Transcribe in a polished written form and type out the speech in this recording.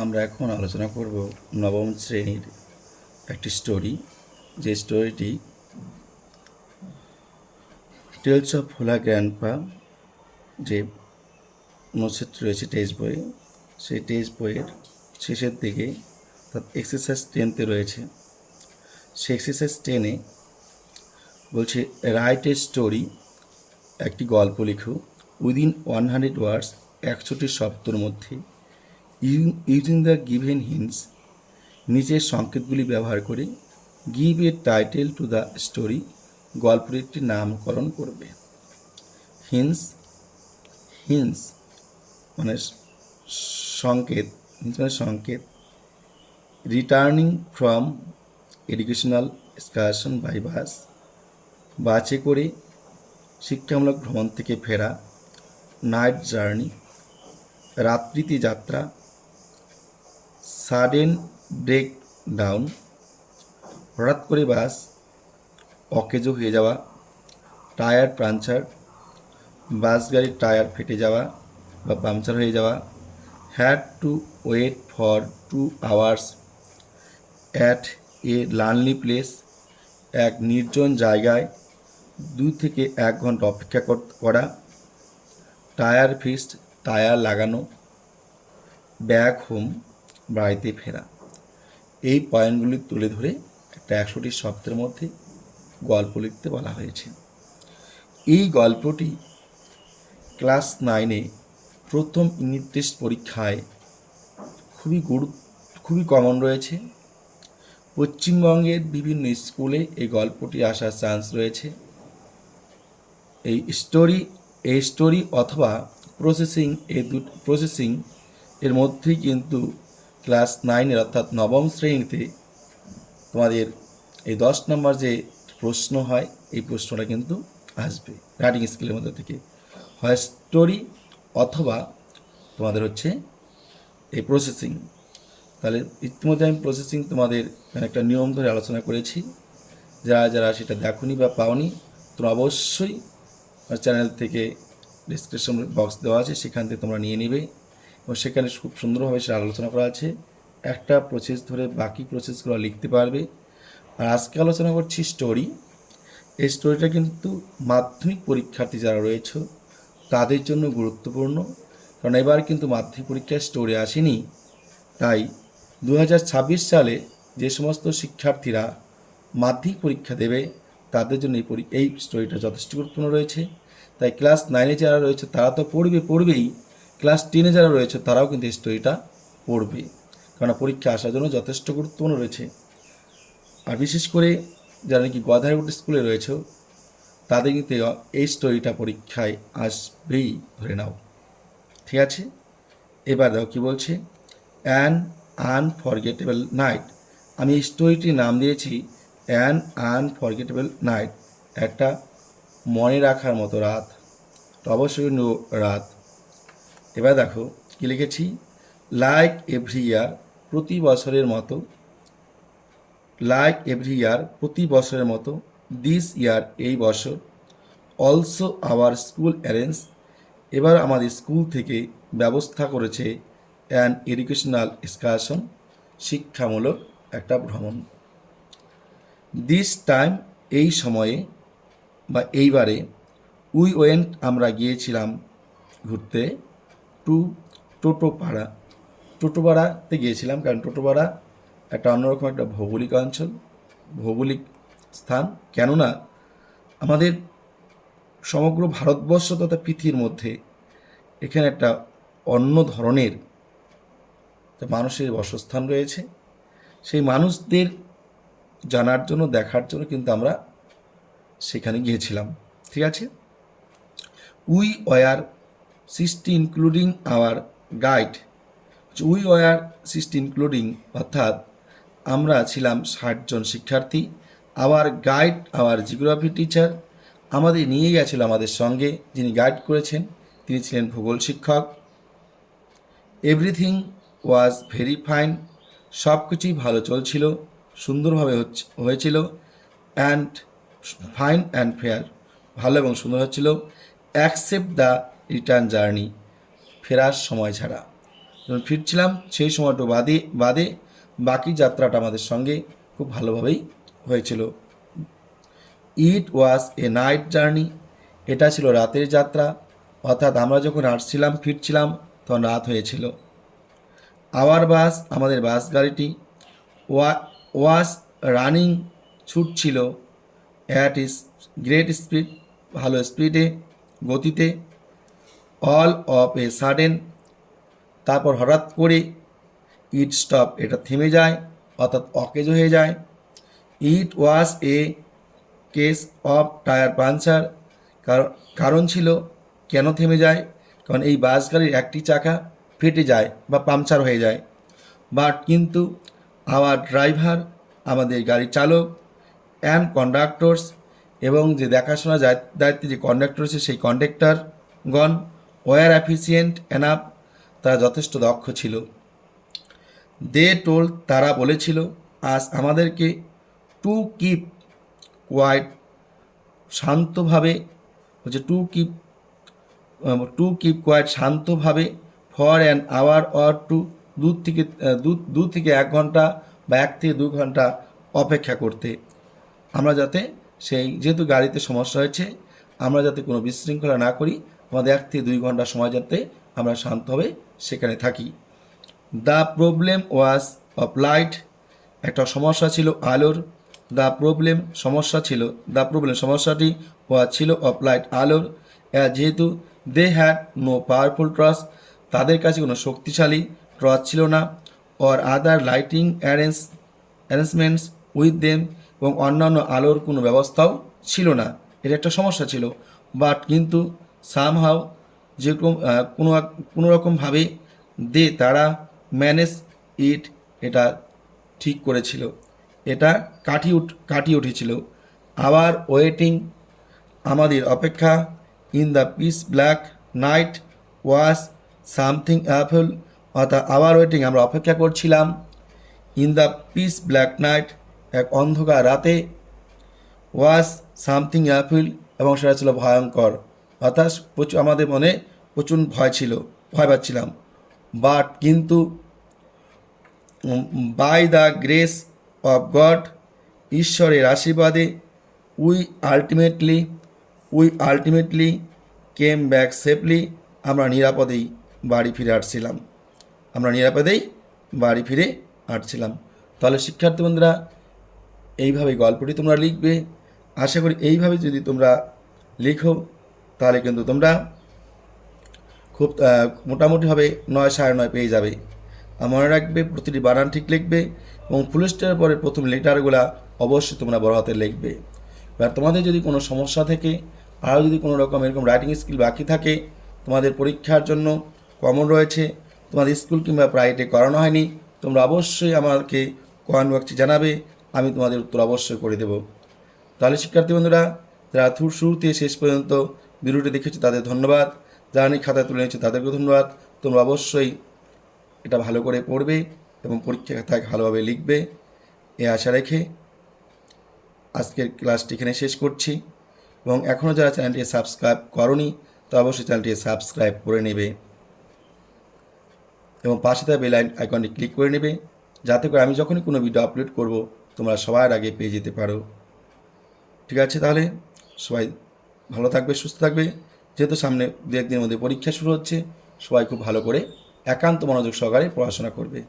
আমরা এখন আলোচনা করব নবম শ্রেণীর একটি স্টোরি, যে স্টোরিটি টেলস অফ হোলা গ্র্যান্ডপা, যে অনুচ্ছেদ রয়েছে টেক্সট বইয়ে। সেই টেক্সট বইয়ের শেষের দিকে অর্থাৎ এক্সারসাইজ 10-তে রয়েছে। সেই এক্সারসাইজ 10-এ বলছে রাইট এ স্টোরি, একটি গল্প লিখো উইদিন 100 ওয়ার্ডস, 100টি শব্দের মধ্যে, ইউজিং দ্য গিভেন হিন্টস, নিচের সংকেতগুলি ব্যবহার করে, give a title to the story, গল্পের একটি নামকরণ করবে। হিন্টস হিন্টস মানে সংকেত, হিন্টস মানে সংকেত। Returning from educational excursion by bus, বাসে করে শিক্ষামূলক ভ্রমণ থেকে ফেরা। নাইট জার্নি, রাত্রিতে যাত্রা। সাডেন ব্রেক ডাউন, হঠাৎ করে বাস অকেজো হয়ে যাওয়া। টায়ার পাংচার, বাস গাড়ির টায়ার ফেটে যাওয়া বা পাংচার হয়ে যাওয়া। Had to wait for 2 hours at a lonely place, এক নির্জন জায়গায় 2 থেকে 1 ঘন্টা অপেক্ষা করা। টায়ার ফিক্সড, টায়ার লাগানো। ব্যাক হোম, বাড়িতে ফেরা। এই পয়েন্টগুলি তুলে ধরে একটা 100টি শব্দের মধ্যে গল্প লিখতে বলা হয়েছে। এই গল্পটি ক্লাস 9-এ প্রথম ইউনিট টেস্ট পরীক্ষায় খুবই কমন রয়েছে। পশ্চিমবঙ্গের বিভিন্ন স্কুলে এই গল্পটি আসার চান্স রয়েছে। এই স্টোরি অথবা প্রসেসিং এর মধ্যেই কিন্তু ক্লাস 9-এর অর্থাৎ নবম শ্রেণীতে তোমাদের এই 10 নম্বর যে প্রশ্ন হয়, এই প্রশ্নটা কিন্তু আসবে রাইটিং স্কিলের মধ্যে থেকে, হয় স্টোরি অথবা তোমাদের হচ্ছে এই প্রসেসিং। তাহলে ইতিমধ্যে আমি প্রসেসিং তোমাদের একটা নিয়ম ধরে আলোচনা করেছি। যারা সেটা দেখোনি বা পাওনি, তোমরা অবশ্যই চ্যানেল থেকে ডিসক্রিপশন বক্স দেওয়া আছে, সেখান থেকে তোমরা নিয়ে নেবে এবং সেখানে খুব সুন্দরভাবে সেটা আলোচনা করা আছে। একটা প্রসেস ধরে বাকি প্রসেসগুলো লিখতে পারবে। আর আজকে আলোচনা করছি স্টোরি। এই স্টোরিটা কিন্তু মাধ্যমিক পরীক্ষার্থী যারা রয়েছে তাদের জন্য গুরুত্বপূর্ণ, কারণ এবার কিন্তু মাধ্যমিক পরীক্ষায় স্টোরি আসেনি। তাই 2026 সালে যে সমস্ত শিক্ষার্থীরা মাধ্যমিক পরীক্ষা দেবে তাদের জন্য এই স্টোরিটা যথেষ্ট গুরুত্বপূর্ণ রয়েছে। তাই ক্লাস 9-এ যারা রয়েছে তারা তো পড়বেই, ক্লাস 10-এ যারা রয়েছে তারাও কিন্তু এই স্টোরিটা পড়বে, কারণ পরীক্ষা আসার জন্য যথেষ্ট গুরুত্বপূর্ণ রয়েছে। আর বিশেষ করে যারা নাকি গদাইরহাট স্কুলে রয়েছে তাদের কিন্তু এই স্টোরিটা পরীক্ষায় আসবেই, ধরে নাও। ঠিক আছে, এবার দেখো কী বলছে। অ্যান আনফরগেটেবল নাইট, আমি এই স্টোরিটির নাম দিয়েছি অ্যান আনফরগেটেবল নাইট, একটা মনে রাখার মতো রাত, অবশ্যই রাত। এবার দেখো কী লিখেছি। লাইক এভরি ইয়ার, প্রতি বছরের মতো। লাইক এভরি ইয়ার, প্রতি বছরের মতো। দিস ইয়ার, এই বছর। অলসো আওয়ার স্কুল অ্যারেঞ্জ, এবার আমাদের স্কুল থেকে ব্যবস্থা করেছে অ্যান এডুকেশনাল এক্সকারশন, শিক্ষামূলক একটা ভ্রমণ। দিস টাইম, এই সময়ে বা এইবারে। উই ওয়েন্ট, আমরা গিয়েছিলাম ঘুরতে। টু টোটোপাড়া, টোটোপাড়াতে গিয়েছিলাম, কারণ টোটোপাড়া একটা অন্যরকম একটা ভৌগোলিক স্থান। কেননা আমাদের সমগ্র ভারতবর্ষ তথা পৃথিবীর মধ্যে এখানে একটা অন্য ধরনের মানুষের বাসস্থান রয়েছে। সেই মানুষদের জানার জন্য, দেখার জন্য কিন্তু আমরা সেখানে গিয়েছিলাম। ঠিক আছে। We were 60 including our guide, we were 60 including অর্থাৎ আমরা ছিলাম 60 জন শিক্ষার্থী। Our guide, our geography teacher, আমাদের নিয়ে গেছিল আমাদের সঙ্গে যিনি গাইড করেছেন তিনি ছিলেন ভূগোল শিক্ষক। এভরিথিং ওয়াজ ভেরি ফাইন, সব কিছুই ভালো চলছিল, সুন্দরভাবে হয়েছিল। অ্যান্ড ফাইন অ্যান্ড ফেয়ার, ভালো এবং সুন্দর হচ্ছিল। অ্যাকসেপ্ট দ্য রিটার্ন জার্নি, ফেরার সময় ছাড়া। যখন ফিরছিলাম সেই সময়টা বাদে বাদে বাকি যাত্রাটা আমাদের সঙ্গে খুব ভালোভাবেই হয়েছিল। ইট ওয়াজ এ নাইট জার্নি, এটা ছিল রাতের যাত্রা, অর্থাৎ আমরা যখন আসছিলাম ফিরছিলাম তখন রাত হয়েছিল। আওয়ার বাস, আমাদের বাস গাড়িটি ওয়াজ রানিং, ছুটছিল অ্যাট ইস গ্রেট স্পিড, ভালো স্পিডে, গতিতে। অল অফ এ সাডেন, তারপর হঠাৎ করে, ইট স্টপ, এটা থেমে যায় অর্থাৎ অকেজ হয়ে যায়। ইট ওয়াজ এ কেস অফ টায়ার পাঞ্চার, কারণ ছিল কেন থেমে যায়, কারণ এই বাস গাড়ির একটি চাকা ফেটে যায় বা পাংচার হয়ে যায়। বাট কিন্তু আওয়ার ড্রাইভার, আমাদের গাড়ির চালক, অ্যান্ড কন্ডাক্টরস, এবং যে দেখাশোনা দায়িত্বে যে কন্ডাক্টর আছে সেই কন্ডাক্টরগণ, ওয়ার অ্যাফিসিয়েন্ট এনাফ, তারা যথেষ্ট দক্ষ ছিল। দে টোল, তারা বলেছিল, আজ আমাদেরকে, টু কিপ কোয়াইট, শান্তভাবে, হচ্ছে টু কিপ কোয়াইট, শান্তভাবে, for an hour or two, দু থেকে 1 ঘন্টা বা 1 থেকে 2 ঘন্টা অপেক্ষা করতে। আমরা যাতে যেহেতু গাড়িতে সমস্যা হয়েছে, আমরা যাতে কোনো বিশৃঙ্খলা না করি, আমাদের 1 থেকে 2 ঘন্টা সময় যাতে আমরা শান্তভাবে সেখানে থাকি। The problem was of light, একটা সমস্যা ছিল আলোর। সমস্যাটি ছিল অফ লাইট, আলোর। যেহেতু they had no powerful torch, তাদের কাছে কোনো শক্তিশালী টর্চ ছিল না। Or other lighting arrangements with them, এবং অন্যান্য আলোর কোনো ব্যবস্থাও ছিল না, এটা একটা সমস্যা ছিল। বাট কিন্তু সামহাও, যেরকম কোনো রকমভাবে তারা ম্যানেজ ইট, এটা ঠিক করেছিল, এটা কাটিয়ে উঠেছিল। আওয়ার ওয়েটিং, আমাদের অপেক্ষা, in the piece black night was something Apple, অর্থাৎ আওয়ার ওয়েটিং, আমরা অপেক্ষা করছিলাম, in the piece black night, এক অন্ধকার রাতে, ওয়াজ সামথিং অ্যাপল, এবং সেটা ছিল ভয়ঙ্কর, অর্থাৎ আমাদের মনে প্রচুর ভয় পাচ্ছিলাম। বাট কিন্তু by the grace of God, ঈশ্বরের আশীর্বাদে, we ultimately came back safely, আমরা নিরাপদেই বাড়ি ফিরে আসছিলাম। তাহলে শিক্ষার্থী বন্ধুরা, এইভাবে গল্পটি তোমরা লিখবে। আশা করি এইভাবে যদি তোমরা লিখো তাহলে কিন্তু তোমরা খুব মোটামুটিভাবে 9 9.5 পেয়ে যাবে। আর মনে রাখবে, প্রতিটি বানান ঠিক লিখবে এবং ফুল স্টপের পরে প্রথম লেটারগুলো অবশ্যই তোমরা বড় হাতে লিখবে। এবার তোমাদের যদি কোনো সমস্যা থাকে, আরও যদি কোনো রকম এরকম রাইটিং স্কিল বাকি থাকে, তোমাদের পরীক্ষার জন্য কমন রয়েছে, তোমাদের স্কুল কিংবা প্রাইভেটে করানো হয়নি, তোমরা অবশ্যই আমাকে কমেন্ট বক্সে জানাবে, আমি তোমাদের উত্তর অবশ্যই করে দেব। তাহলে শিক্ষার্থী বন্ধুরা, যারা শুরু থেকে শেষ পর্যন্ত ভিডিওটি দেখেছো তাদের ধন্যবাদ, যারা খাতায় তুলে নিয়েছো তাদেরকে ধন্যবাদ। তোমরা অবশ্যই এটা ভালো করে পড়বে এবং পরীক্ষা খাতায় ভালোভাবে লিখবে, এ আশা রেখে আজকের ক্লাসটি এখানে শেষ করছি। এবং এখনও যারা চ্যানেলটি সাবস্ক্রাইব করনি, তো অবশ্যই চ্যানেলটি সাবস্ক্রাইব করে নেবে এবং পাশে থাকা বেল আইকনটি ক্লিক করে নেবে, যাতে করে আমি যখনই কোনো ভিডিও আপলোড করব তোমরা সবার আগে পেয়ে যেতে পারো। ঠিক আছে, তাহলে সবাই ভালো থাকবে, সুস্থ থাকবে। যেহেতু সামনে 2-1 দিনের মধ্যে পরীক্ষা শুরু হচ্ছে, সবাই খুব ভালো করে একান্ত মনোযোগ সহকারে পড়াশোনা করবে।